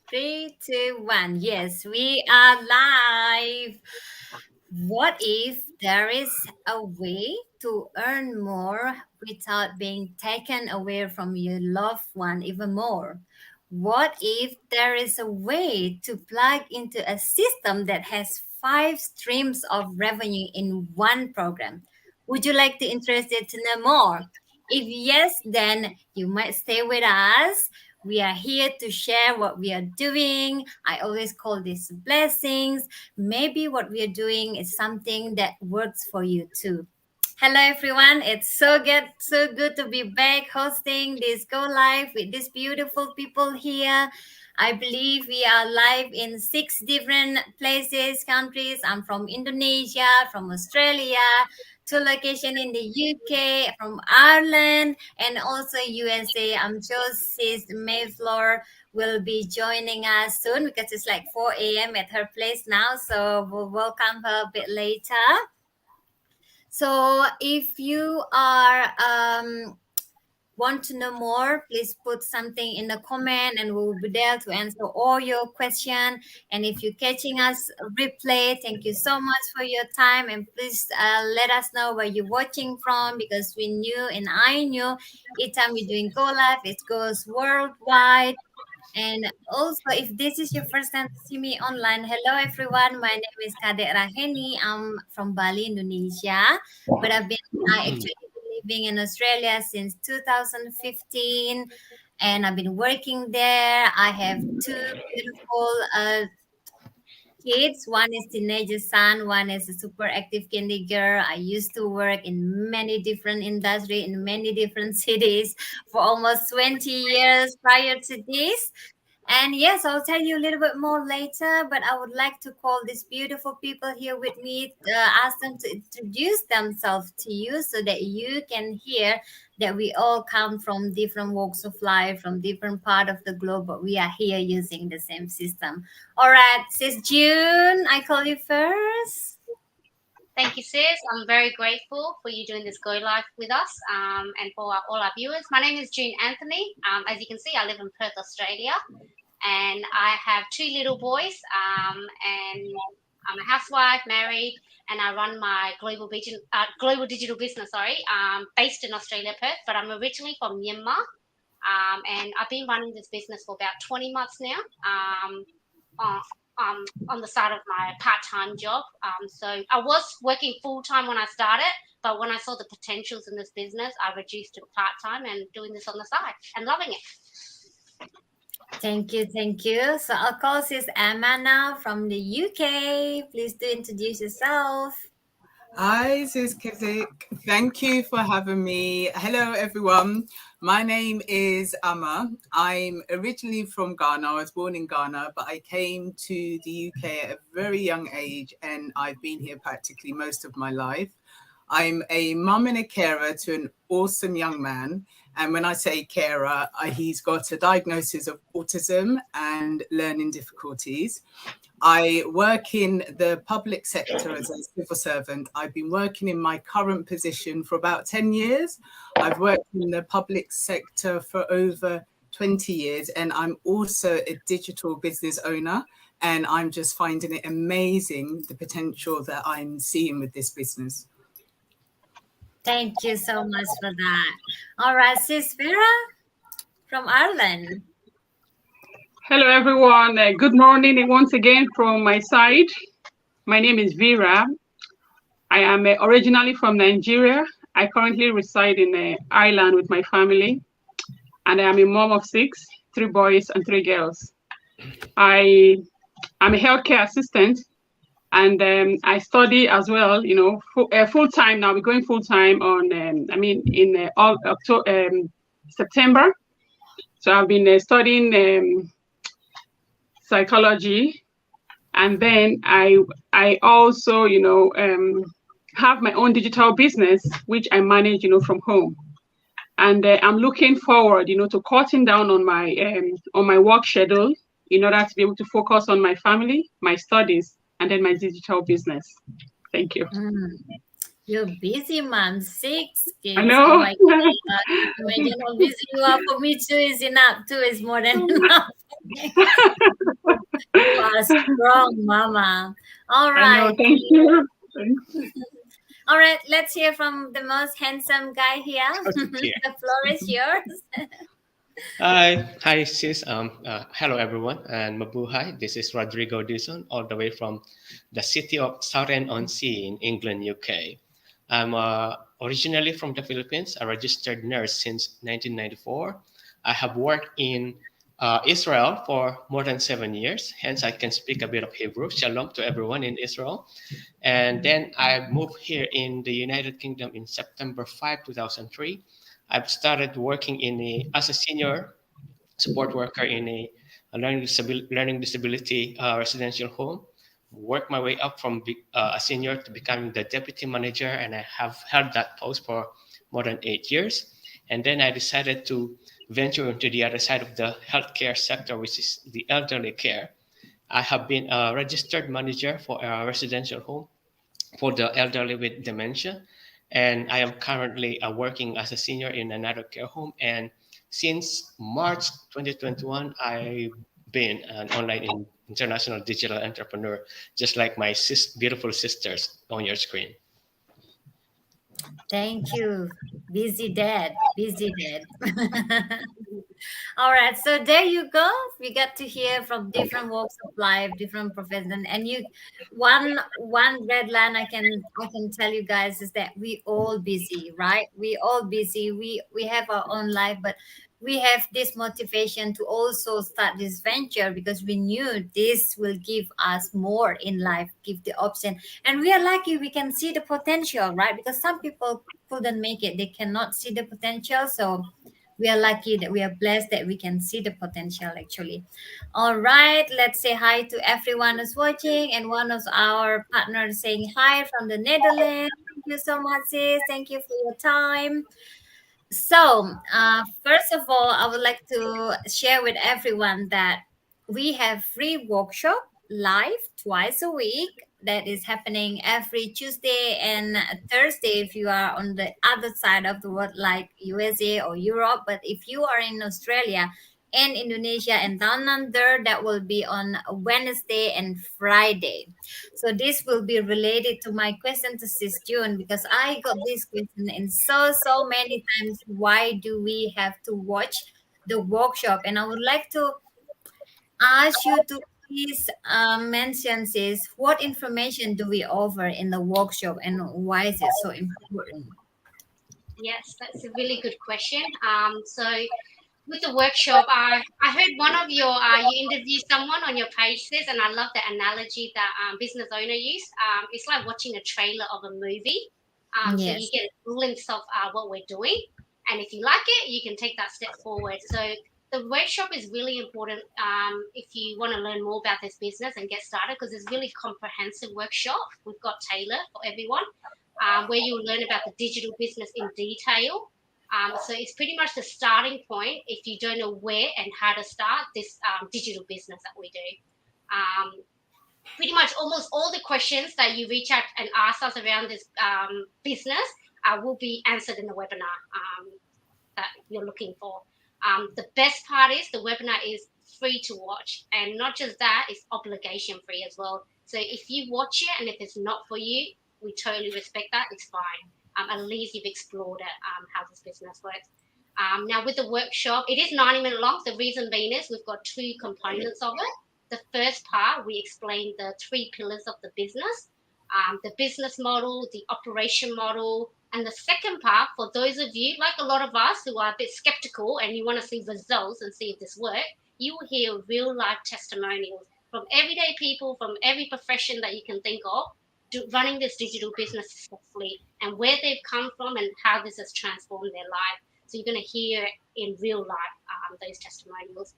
Three, two, one. Yes, we are live. What if there is a way to earn more without being taken away from your loved one even more? What if there is a way to plug into a system that has five streams of revenue in one program? Would you like to interested to know more? If yes, then you might stay with us. We are here to share what we are doing. I always call this blessings. Maybe what we are doing is something that works for you too. Hello everyone, it's so good to be back hosting this go live with these beautiful people here. I believe we are live in six different places, countries. I'm from Indonesia, from Australia, two location in the UK, from Ireland, and also USA. I'm sure Sis Mayflower will be joining us soon because it's like 4 a.m. at her place now. So we'll welcome her a bit later. So if you are want to know more, please put something in the comment and we will be there to answer all your question. And if you're catching us replay, thank you so much for your time. And please let us know where you're watching from because we knew and I knew each time we're doing Go Live, it goes worldwide. And also, if this is your first time to see me online, hello everyone. My name is Kadek Raheni. I'm from Bali, Indonesia, but I actually been living in Australia since 2015, and I've been working there. I have two beautiful kids. One is teenager son, one is a super active candy girl. I used to work in many different industry in many different cities for almost 20 years prior to this. And yes, I'll tell you a little bit more later, but I would like to call these beautiful people here with me, ask them to introduce themselves to you so that you can hear that we all come from different walks of life, from different part of the globe, but we are here using the same system. All right, Sis June, I call you first. Thank you, sis. I'm very grateful for you doing this Go Live with us and for all our viewers. My name is June Anthony. As you can see, I live in Perth, Australia, and I have two little boys. And I'm a housewife, married, and I run my global digital business. Based in Australia, Perth, but I'm originally from Myanmar, and I've been running this business for about 20 months now. Uh, on the side of my part-time job. So I was working full-time when I started, but when I saw the potentials in this business, I reduced to part-time and doing this on the side and loving it. Thank you, thank you. So I'll call Sis Emma now from the UK. Please do introduce yourself. Hi, Sis Kizik. Thank you for having me. Hello, everyone. My name is Amma. I'm originally from Ghana. I was born in Ghana, but I came to the UK at a very young age, and I've been here practically most of my life. I'm a mum and a carer to an awesome young man. And when I say carer, he's got a diagnosis of autism and learning difficulties. I work in the public sector as a civil servant. I've been working in my current position for about 10 years. I've worked in the public sector for over 20 years, and I'm also a digital business owner. And I'm just finding it amazing, the potential that I'm seeing with this business. Thank you so much for that. All right, Sis Vera from Ireland. Hello, everyone. Good morning once again from my side. My name is Vera. I am originally from Nigeria. I currently reside in Ireland with my family, and I am a mom of 6, 3 boys and 3 girls. I am a healthcare assistant, and I study as well. Full time now. We're going full time on. In all October, September. So I've been studying psychology, and then I also have my own digital business which I manage from home, and I'm looking forward to cutting down on my work schedule in order to be able to focus on my family, my studies, and then my digital business. Thank you. You're busy, mom. 6 kids. I know. Oh my God. Imagine how busy you are. For me too is enough. 2 is more than enough. You are strong, Mama. All I know. right. Thank you. Thanks. All right. Let's hear from the most handsome guy here. Okay. The floor is yours. Hi, sis. Hello everyone, and mabuhay. This is Rodrigo Dizon, all the way from the city of Southend-on-Sea in England, UK. I'm originally from the Philippines, a registered nurse since 1994. I have worked in Israel for more than 7 years, hence I can speak a bit of Hebrew. Shalom to everyone in Israel. And then I moved here in the United Kingdom in September 5, 2003. I've started working as a senior support worker in a learning disability residential home. Worked my way up from a senior to becoming the deputy manager, and I have held that post for more than 8 years. And then I decided to venture into the other side of the healthcare sector, which is the elderly care. I have been a registered manager for a residential home for the elderly with dementia. And I am currently working as a senior in another care home. And since March 2021, I've been an international digital entrepreneur, just like my beautiful sisters on your screen. Thank you. Busy dad. Busy dad. All right, so there you go. We got to hear from different walks of life, different professions, and you. One red line I can tell you guys is that we all busy, right? We all busy. We have our own life, but we have this motivation to also start this venture because we knew this will give us more in life, give the option, and we are lucky we can see the potential, right? Because some people couldn't make it; they cannot see the potential, so we are lucky that we are blessed that we can see the potential actually. All right, let's say hi to everyone who's watching, and one of our partners saying hi from the Netherlands. Thank you so much, sis. Thank you for your time. So, first of all, I would like to share with everyone that we have free workshop live twice a week that is happening every Tuesday and Thursday if you are on the other side of the world like USA or Europe. But if you are in Australia and Indonesia and down under, that will be on Wednesday and Friday. So this will be related to my question to Sis June because I got this question in so many times. Why do we have to watch the workshop? And I would like to ask you to please mention this. What information do we offer in the workshop, and why is it so important? Yes, that's a really good question. So with the workshop, I heard one of your you interviewed someone on your page says, and I love the analogy that business owner used. It's like watching a trailer of a movie. So you Yes. get a glimpse of what we're doing, and if you like it, you can take that step forward. So the workshop is really important if you want to learn more about this business and get started because it's really comprehensive workshop. We've got tailored for everyone, where you'll learn about the digital business in detail. So it's pretty much the starting point if you don't know where and how to start this digital business that we do. Pretty much almost all the questions that you reach out and ask us around this business will be answered in the webinar that you're looking for. The best part is the webinar is free to watch, and not just that, it's obligation free as well. So if you watch it and if it's not for you, we totally respect that. It's fine. At least you've explored it, how this business works. Now with the workshop, it is 90-minute long. The reason being is we've got two components of it. The first part, we explain the three pillars of the business model, the operation model, and the second part, for those of you, like a lot of us who are a bit skeptical and you want to see results and see if this works, you will hear real life testimonials from everyday people from every profession that you can think of running this digital business successfully and where they've come from and how this has transformed their life. So you're going to hear in real life those testimonials.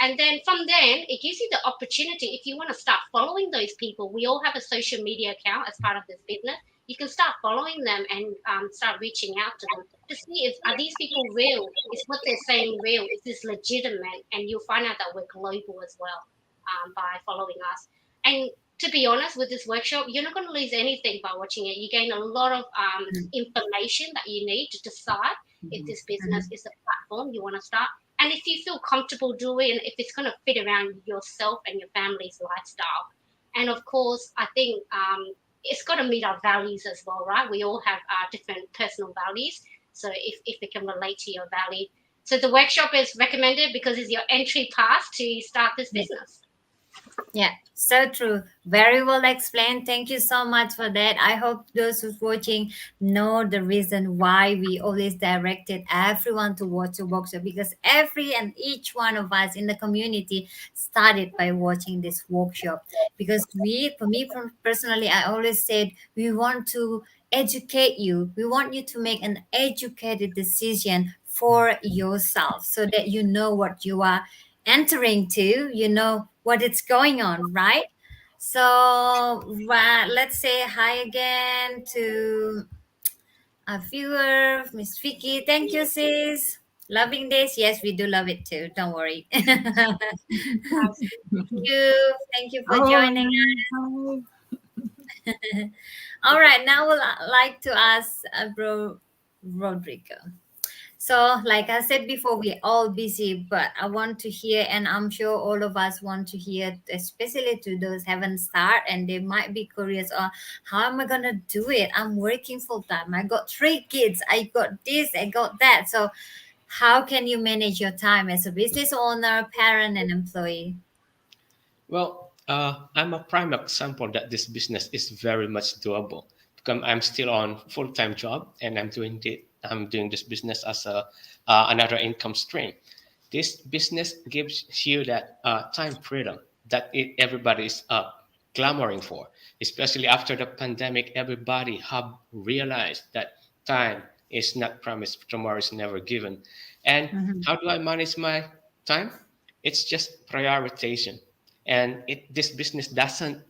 And then from then, it gives you the opportunity, if you want to start following those people, we all have a social media account as part of this business. You can start following them and start reaching out to them to see if are these people real? Is what they're saying real? Is this legitimate? And you'll find out that we're global as well by following us. And to be honest, with this workshop, you're not going to lose anything by watching it. You gain a lot of information that you need to decide if this business is a platform you want to start and if you feel comfortable doing it, if it's going to fit around yourself and your family's lifestyle. And of course, I think it's got to meet our values as well, right? We all have different personal values. So if they can relate to your value. So the workshop is recommended because it's your entry path to start this business. Yeah, so true. Very well explained. Thank you so much for that. I hope those who's watching know the reason why we always directed everyone to watch a workshop, because every and each one of us in the community started by watching this workshop. Because for me personally, I always said we want to educate you. We want you to make an educated decision for yourself so that you know what you are entering to, you know what it's going on, right? So let's say hi again to our viewer, Miss Vicky. Thank you, sis. Loving this. Yes, we do love it too. Don't worry. Thank you. Thank you for Oh, joining. hi. All right, now we'll like to ask bro Rodrigo. So, like I said before, we're all busy, but I want to hear, and I'm sure all of us want to hear, especially to those haven't started and they might be curious, how am I gonna do it? I'm working full time. I got 3 kids. I got this. I got that. So, how can you manage your time as a business owner, parent, and employee? Well, I'm a prime example that this business is very much doable because I'm still on full-time job and I'm doing this business as a another income stream. This business gives you that time freedom that everybody is clamoring for, especially after the pandemic. Everybody have realized that time is not promised, tomorrow is never given. And Mhm. how do I manage my time? It's just prioritization, and this business doesn't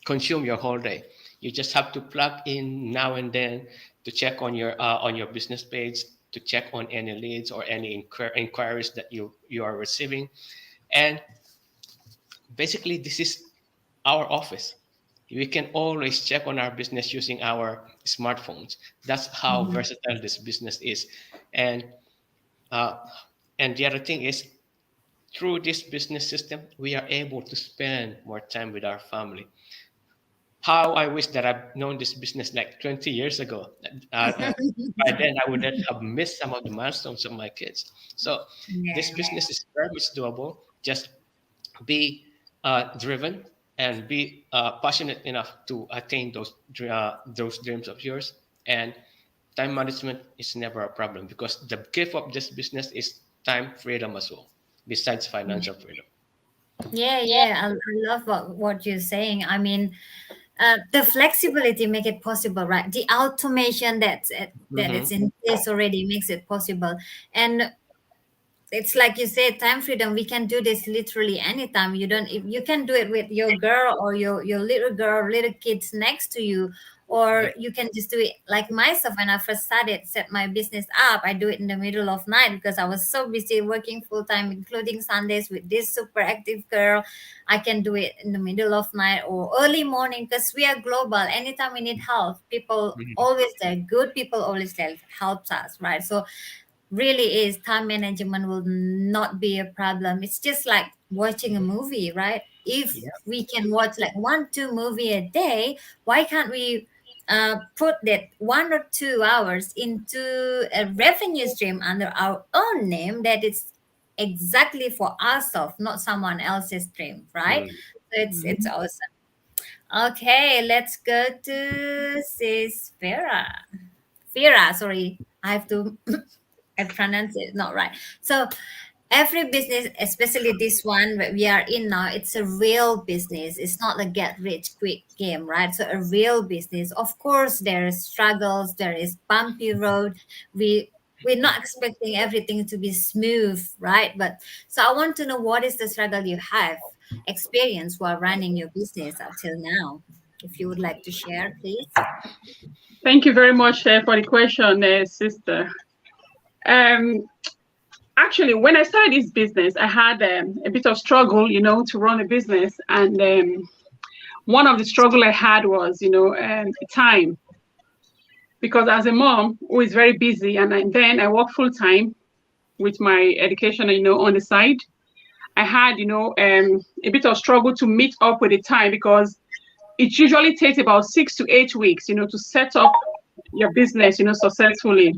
consume your whole day. You just have to plug in now and then to check on your business page, to check on any leads or any inquiries that you are receiving. And basically, this is our office. We can always check on our business using our smartphones. That's how Mhm. versatile this business is. And uh, and the other thing is, through this business system, we are able to spend more time with our family. How I wish that I've known this business like 20 years ago. By then, I would have missed some of the milestones of my kids. So this Yeah. business is very much doable. Just be driven and be passionate enough to attain those dreams of yours. And time management is never a problem because the gift of this business is time freedom as well, besides financial freedom. Yeah, yeah, I love what you're saying. I mean, the flexibility make it possible, right? The automation that it's Mm-hmm. in place already makes it possible. And it's like you said, time freedom, we can do this literally anytime. You don't, if you can do it with your girl or your little girl, little kids next to you, or Yep. you can just do it like myself. When I first started set my business up, I do it in the middle of night because I was so busy working full time, including Sundays with this super active girl. I can do it in the middle of night or early morning because we are global. Anytime we need help, people Mhm. always there, good people always there, helps us, right? So really is time management will not be a problem. It's just like watching a movie, right? If Yep. we can watch like 1 2 movie a day, why can't we put that 1 or 2 hours into a revenue stream under our own name that is exactly for ourselves, not someone else's stream, right? Mm. So it's awesome. Okay, let's go to sis Vera, sorry, I have to I pronounce it not right. So every business, especially this one that we are in now, it's a real business. It's not a get rich quick game, right? So a real business. Of course, there is struggles. There is bumpy road. We're not expecting everything to be smooth, right? But so I want to know what is the struggle you have experienced while running your business up till now. If you would like to share, please. Thank you very much for the question, sister. Um, Actually, when I started this business, I had a bit of struggle, to run a business, and one of the struggle I had was, time, because as a mom who is very busy, and then I work full time, with my education, on the side. I had, a bit of struggle to meet up with the time because it usually takes about 6 to 8 weeks, to set up your business, successfully.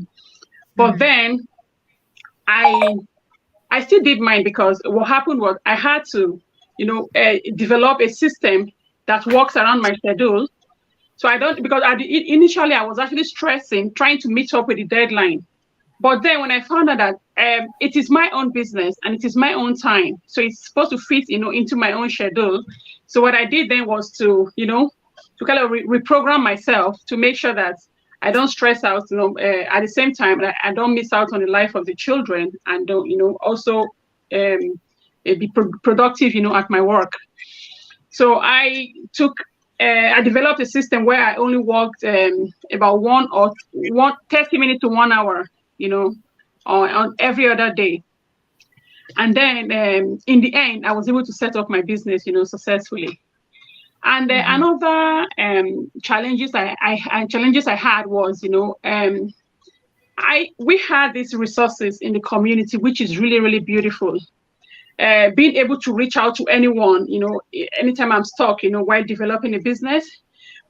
But Mm. then I I still did mine because what happened was I had to, develop a system that works around my schedule. So I don't because initially I was actually stressing trying to meet up with the deadline. But then when I found out that it is my own business and it is my own time, so it's supposed to fit, into my own schedule. So what I did then was to kind of reprogram myself to make sure that I don't stress out, at the same time that I don't miss out on the life of the children and don't, also be productive, at my work. So I developed a system where I only worked about 30 minutes to 1 hour, you know, on every other day. And then in the end, I was able to set up my business, successfully. And Mhm. another challenges I had was, I we had these resources in the community, which is really, really beautiful. Being able to reach out to anyone, anytime I'm stuck, while developing a business.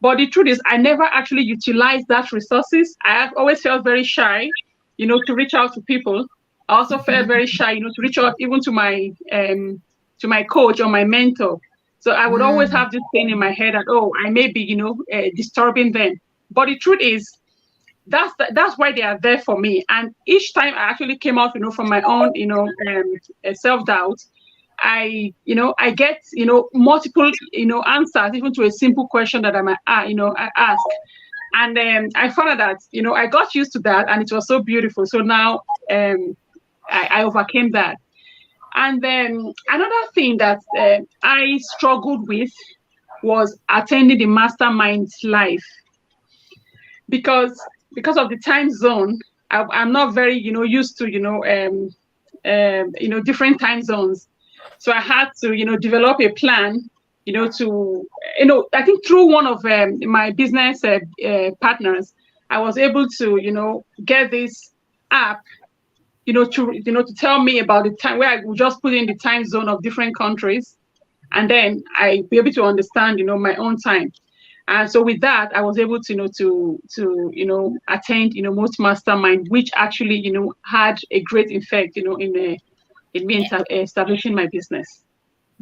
But the truth is, I never actually utilized that resources. I have always felt very shy, to reach out to people. I also felt very shy, to reach out even to my coach or my mentor. So I would always Mm. have this thing in my head that, oh, I may be, disturbing them. But the truth is, that's why they are there for me. And each time I actually came out, from my own, self doubt, I get, multiple, answers even to a simple question that I ask. And I found out that, I got used to that, and it was so beautiful. So now I overcame that. And then another thing that I struggled with was attending the mastermind life because of the time zone. I'm not very, used to, different time zones. So I had to, develop a plan, to, I think through one of my business partners, I was able to, get this app, to tell me about the time where I would just put in the time zone of different countries, and then I be able to understand, my own time. And so with that, I was able to, attend, most mastermind, which actually, had a great effect, in me establishing my business.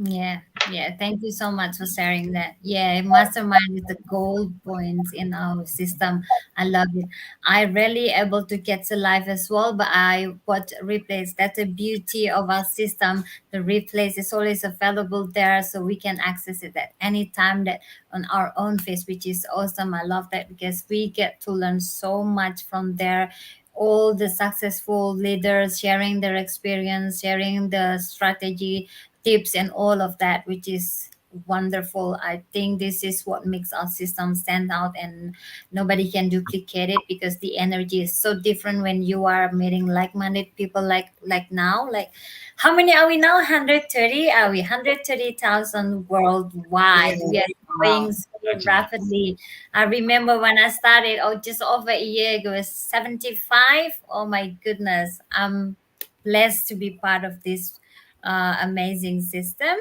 Yeah, yeah. Thank you so much for sharing that. Yeah, mastermind is the gold points in our system. I love it. I rarely able to get to live as well, but I watch replays. That's the beauty of our system. The replays is always available there, so we can access it at any time that on our own face, which is awesome. I love that because we get to learn so much from there. All the successful leaders sharing their experience, sharing the strategy tips and all of that, which is wonderful. I think this is what makes our system stand out, and nobody can duplicate it because the energy is so different when you are meeting like-minded people like now. Like, how many are we now? 130? Are we 130,000 Yeah. worldwide? We are Wow. growing so Exactly. rapidly. I remember when I started, oh, just over a year ago, it was 75. Oh my goodness. I'm blessed to be part of this amazing system.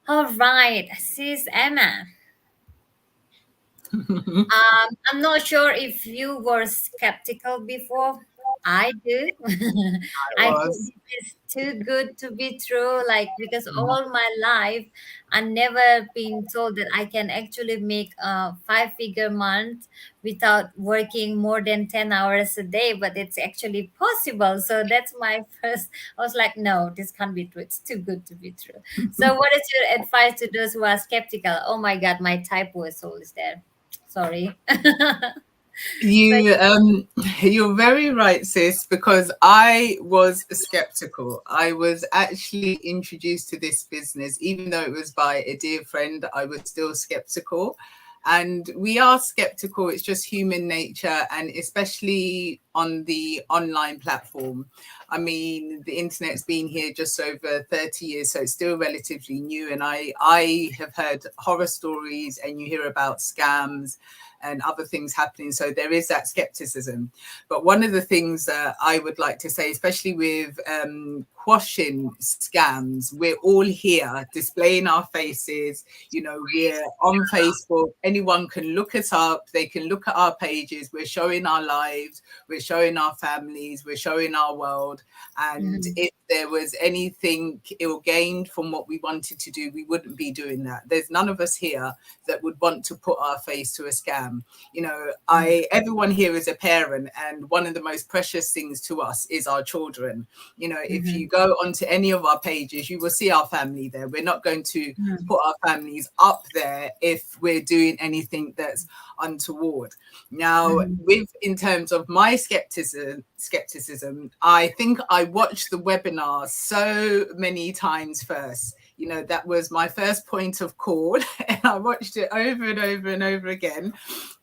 All right, sis Emma. I'm not sure if you were skeptical before. I do. I I thought was. this is too good to be true, like because Mhm. all my life I never been told that I can actually make a five-figure month without working more than 10 hours a day, but it's actually possible. So that's my first. I was like, no, this can't be true. It's too good to be true. So what is your advice to those who are skeptical? Oh my God, my typo is always there. Sorry. So You you're very right, sis, because I was skeptical. I was actually introduced to this business, even though it was by a dear friend, I was still skeptical. And we are skeptical, it's just human nature, and especially on the online platform. I mean, the internet's been here just over 30 years, so it's still relatively new. And I have heard horror stories, and you hear about scams and other things happening. So there is that skepticism. But one of the things that I would like to say, especially with quashing scams, we're all here displaying our faces. You know, we're on Facebook. Anyone can look us up. They can look at our pages. We're showing our lives. We're showing our families. We're showing our world. And Mhm. if there was anything ill gained from what we wanted to do, we wouldn't be doing that. There's none of us here that would want to put our face to a scam. You know, I everyone here is a parent, and one of the most precious things to us is our children. You know, if you Mhm. go onto any of our pages, you will see our family there. We're not going to Mhm. put our families up there if we're doing anything that's untoward. Now, Mhm. with in terms of my skepticism, I think I watched the webinar so many times first. You know, that was my first point of call, and I watched it over and over and over again.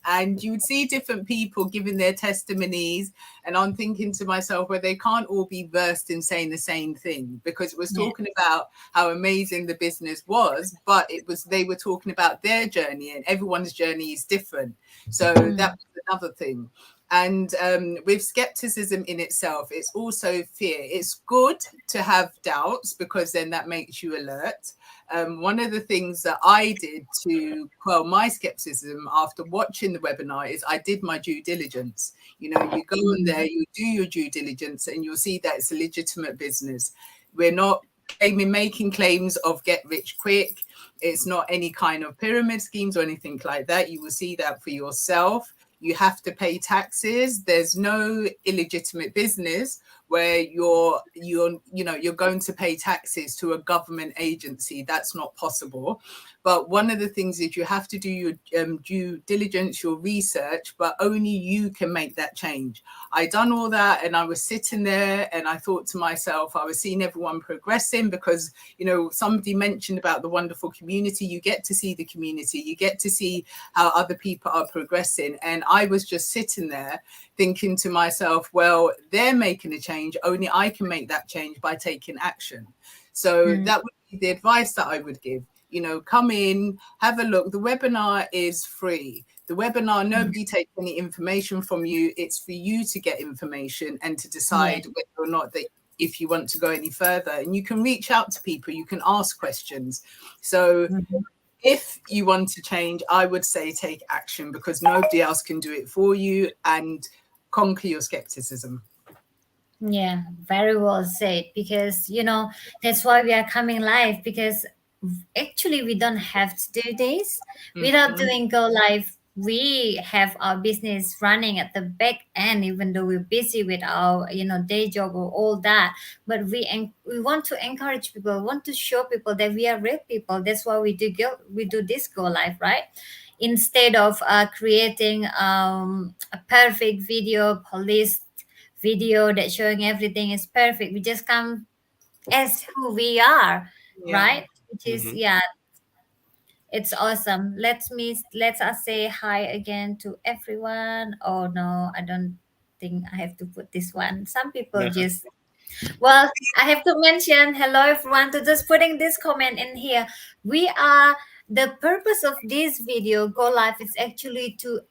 And you would see different people giving their testimonies, and I'm thinking to myself, well, they can't all be versed in saying the same thing, because it was Yeah. talking about how amazing the business was, but it was they were talking about their journey, and everyone's journey is different. So that Mhm. was another thing. And with skepticism in itself, it's also fear. It's good to have doubts, because then that makes you alert. One of the things that I did to quell my skepticism after watching the webinar is I did my due diligence. You know, you go on there, Mhm. you do your due diligence, and you'll see that it's a legitimate business. We're not making claims of get rich quick. It's not any kind of pyramid schemes or anything like that. You will see that for yourself. You have to pay taxes. There's no illegitimate business where you're going to pay taxes to a government agency. That's not possible. But one of the things is you have to do your due diligence, your research, but only you can make that change. I done all that, and I was sitting there, and I thought to myself, I was seeing everyone progressing, because somebody mentioned about the wonderful community. You get to see the community, you get to see how other people are progressing, and I was just sitting there thinking to myself, well, they're making a change, only I can make that change by taking action. So Mhm. that would be the advice that I would give. Come in, have a look. The webinar is free. The webinar, nobody takes any information from you. It's for you to get information and to Yeah. decide whether or not that if you want to go any further. And you can reach out to people, you can ask questions. So Mhm. if you want to change, I would say take action, because nobody else can do it for you, and conquer your skepticism. Yeah, very well said. Because, that's why we are coming live. Because actually, we don't have to do this without Mhm. doing go live. We have our business running at the back end, even though we're busy with our, day job or all that. But we want to encourage people, want to show people that we are real people. That's why we do this go live, right? Instead of creating a perfect video, polished video that showing everything is perfect. We just come as who we are, Yeah. right? Which is, Hmm. yeah, it's awesome. Let us say hi again to everyone. Oh no, I don't think I have to put this one. Some people Yeah. just, well, I have to mention hello everyone to just putting this comment in here. We are The purpose of this video go live is actually to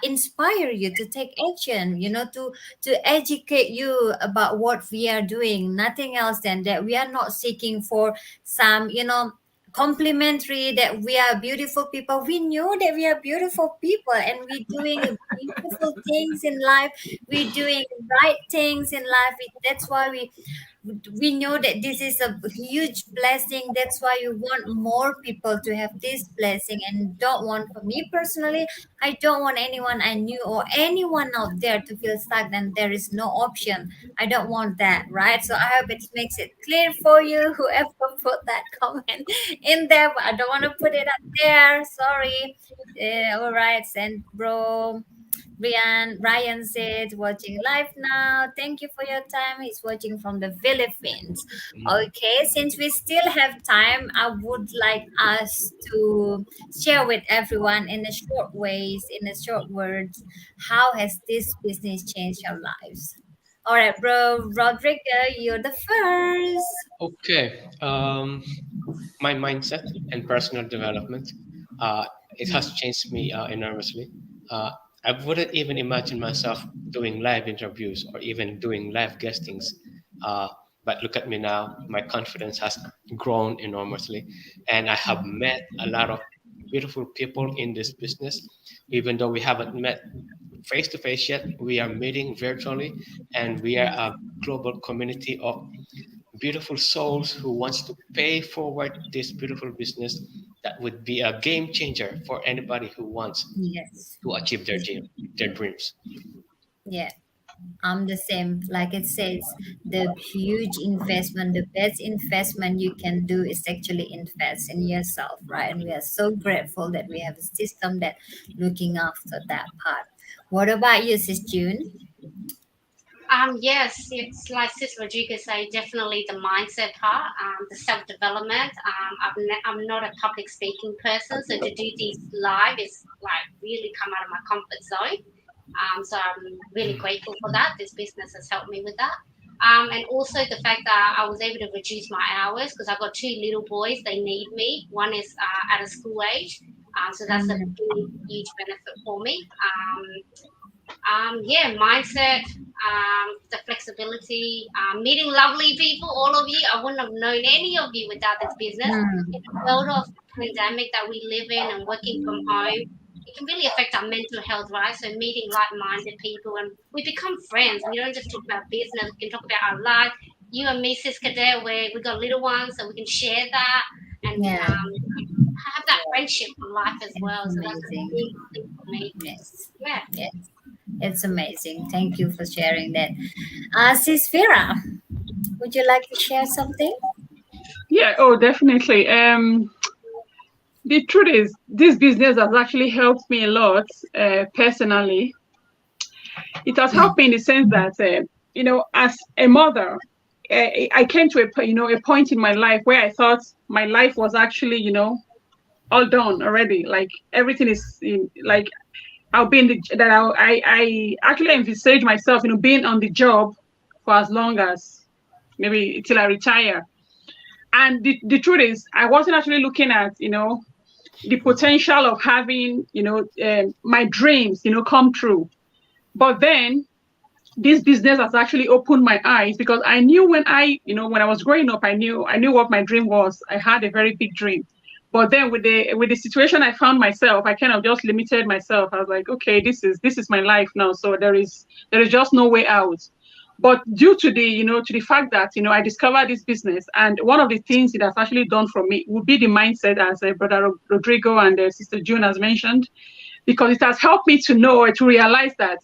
inspire you to take action, to educate you about what we are doing. Nothing else than that. We are not seeking for some, complimentary that we are beautiful people. We know that we are beautiful people, and we're doing beautiful things in life. We're doing right things in life. That's why we know that this is a huge blessing. That's why you want more people to have this blessing, and don't want, for me personally, I don't want anyone I knew or anyone out there to feel stuck and there is no option. I don't want that, right? So I hope it makes it clear for you, whoever put that comment in there, but I don't want to put it up there. Sorry. All right, and bro. Ryan said, watching live now. Thank you for your time. He's watching from the Philippines. Mm. Okay, since we still have time, I would like us to share with everyone in a short ways, in a short words, how has this business changed your lives? All right, bro, Rodrigo, you're the first. Okay. My mindset and personal development, uh, it has changed me enormously. Uh, I wouldn't even imagine myself doing live interviews or even doing live guestings. Uh, but look at me now. My confidence has grown enormously, and I have met a lot of beautiful people in this business. Even though we haven't met face to face yet, we are meeting virtually, and we are a global community of beautiful souls who wants to pay forward this beautiful business that would be a game changer for anybody who wants Yes. to achieve their dreams. Yeah. I'm the same. Like it says, the huge investment, the best investment you can do is actually invest in yourself, right? And we are so grateful that we have a system that looking after that part. What about you, Sis June? Yes, it's like Sis Rodriguez say, definitely the mindset part, the self development. I'm not a public speaking person, so to do this live is like really come out of my comfort zone. So I'm really grateful for that. This business has helped me with that. And also the fact that I was able to reduce my hours because I've got two little boys. They need me. One is at a school age, so that's a Mm, big, huge benefit for me. Yeah, mindset, the flexibility, meeting lovely people, all of you. I wouldn't have known any of you without this business. In mm, the world of pandemic that we live in and working from home, it can really affect our mental health, right? So meeting like-minded people and we become friends. We don't just talk about business. We can talk about our life. You and me, Sis Kader, where we got little ones, so we can share that and yeah, have that friendship for life as it's well. So that's a amazing. big thing for me. Yes, Yeah. yes, it's amazing. Thank you for sharing that. Sis Vera, would you like to share something? Yeah, oh, definitely. The truth is, this business has actually helped me a lot personally. It has helped me in the sense that, as a mother, I came to a point in my life where I thought my life was actually, all done already. Like everything is like I'll be in the that I actually envisage myself, being on the job for as long as maybe till I retire. And the truth is, I wasn't actually looking at, the potential of having, my dreams, come true. But then this business has actually opened my eyes because I knew when I was growing up, I knew what my dream was. I had a very big dream. But then with the situation I found myself, I kind of just limited myself. I was like, okay, this is my life now. So there is just no way out. But due to the fact that I discovered this business, and one of the things it has actually done for me would be the mindset, as brother Rodrigo and sister June has mentioned, because it has helped me to realize that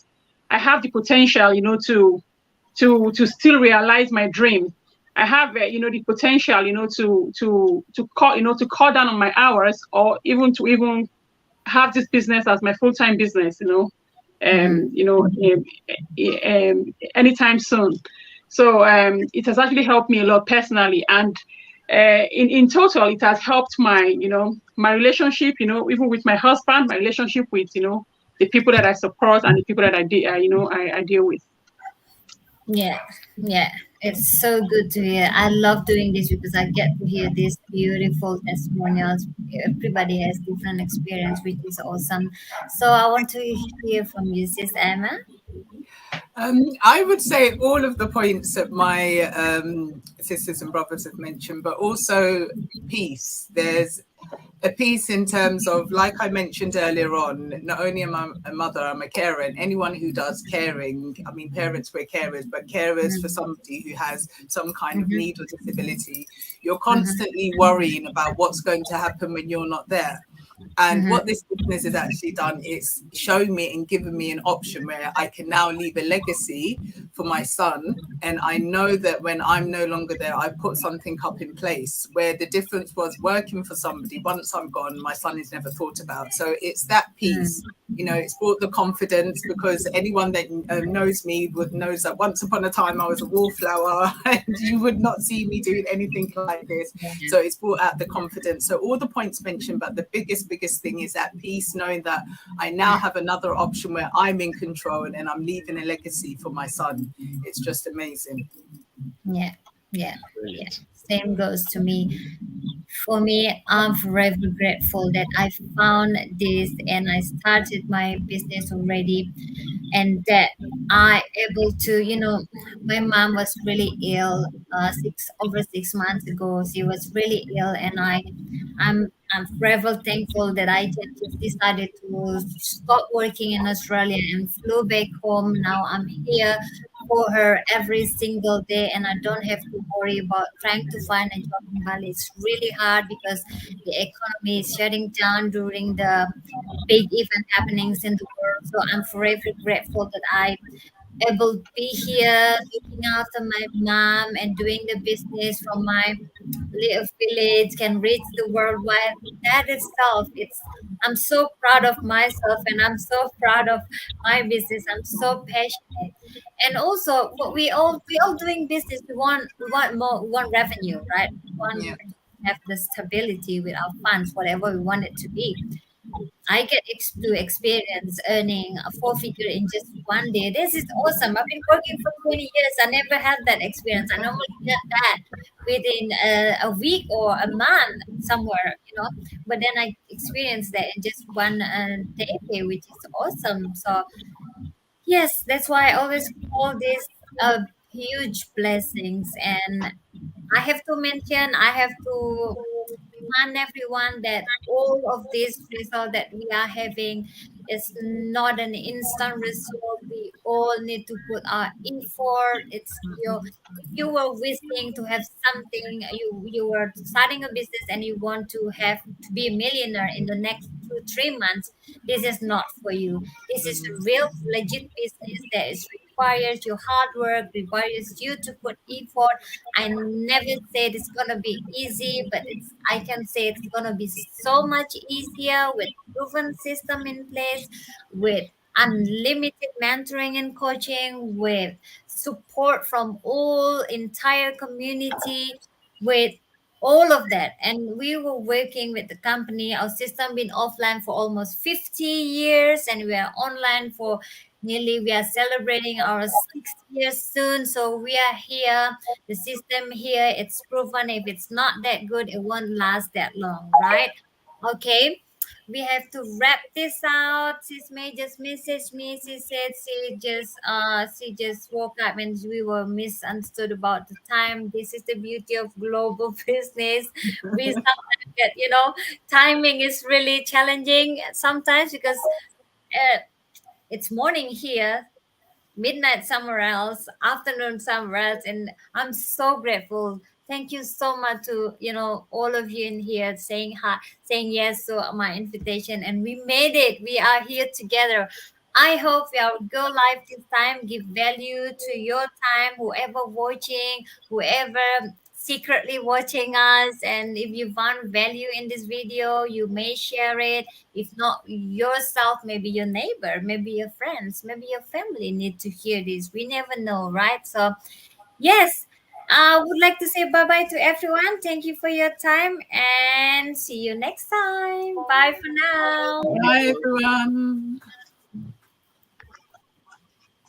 I have the potential, to still realize my dream. I have, the potential, to cut down on my hours, or even have this business as my full time business, Mm, anytime soon. So it has actually helped me a lot personally, and in total, it has helped my relationship, even with my husband, my relationship with the people that I support and the people that I deal with. yeah, yeah. It's so good to hear. I love doing this because I get to hear these beautiful testimonials. Everybody has different experience, which is awesome. So I want to hear from you, Sis Emma. I would say all of the points that my sisters and brothers have mentioned, but also peace. There's a piece in terms of, like I mentioned earlier on, not only am I a mother, I'm a carer, and anyone who does caring, I mean, parents were carers, but carers for Mm, somebody who has some kind of mhm, need or disability, you're mhm, constantly worrying about what's going to happen when you're not there. And Mm-hmm. what this business has actually done, it's shown me and given me an option where I can now leave a legacy for my son. And I know that when I'm no longer there, I put something up in place where the difference was working for somebody. Once I'm gone, my son is never thought about. So it's that piece. You know, it's brought the confidence, because anyone that knows me would knows that once upon a time I was a wallflower and you would not see me doing anything like this. So Yeah. it's brought out the confidence. So all the points mentioned, but the biggest thing is that piece, knowing that I now have another option where I'm in control and I'm leaving a legacy for my son. It's just amazing. Yeah. Yeah. Yeah. Brilliant. Same goes to me. For me, I'm forever grateful that I found this and I started my business already, and that I able to, my mom was really ill, 6 months ago. She was really ill, and I'm forever thankful that I just decided to stop working in Australia and flew back home. Now I'm here for her every single day, and I don't have to worry about trying to find a job in Bali. It's really hard because the economy is shutting down during the big event happenings in the world. So I'm forever grateful that I able to be here looking after my mom and doing the business from my little village can reach the worldwide. That itself, I'm so proud of myself and I'm so proud of my business. I'm so passionate. And also what we all doing business, we want more, we want revenue, right? We want Yeah. to have the stability with our funds, whatever we want it to be. I get to experience earning a four figure in just one day. This is awesome. I've been working for 20 years. I never had that experience. I normally get that within a week or a month somewhere. But then I experienced that in just one day, which is awesome. So, yes, that's why I always call this huge blessings. And I have to mention, I have to remind everyone that all of this result that we are having is not an instant result. We all need to put our effort. It's if you were wishing to have something, you were starting a business and you want to have to be a millionaire in the next 2 3 months. This is not for you. This is a real legit business that is requires your hard work, requires you to put effort. I never said it's gonna be easy, but I can say it's gonna be so much easier with proven system in place, with unlimited mentoring and coaching, with support from all entire community, with all of that. And we were working with the company. Our system been offline for almost 50 years, and we are online for nearly, we are celebrating our 6 years soon. So we are here, the system here, it's proven. If it's not that good, it won't last that long, right? Okay, we have to wrap this out. Sis May just messaged me. She said she just woke up and we were misunderstood about the time. This is the beauty of global business. We sometimes get, timing is really challenging sometimes because uh, it's morning here, midnight somewhere else, afternoon somewhere else. And I'm so grateful. Thank you so much to, all of you in here saying hi, saying yes to my invitation. And we made it. We are here together. I hope our go live this time give value to your time, whoever watching, whoever secretly watching us. And if you found value in this video, you may share it. If not yourself, maybe your neighbor, maybe your friends, maybe your family need to hear this. We never know, right? So, yes, I would like to say bye bye to everyone. Thank you for your time and see you next time. Bye for now. Bye, everyone.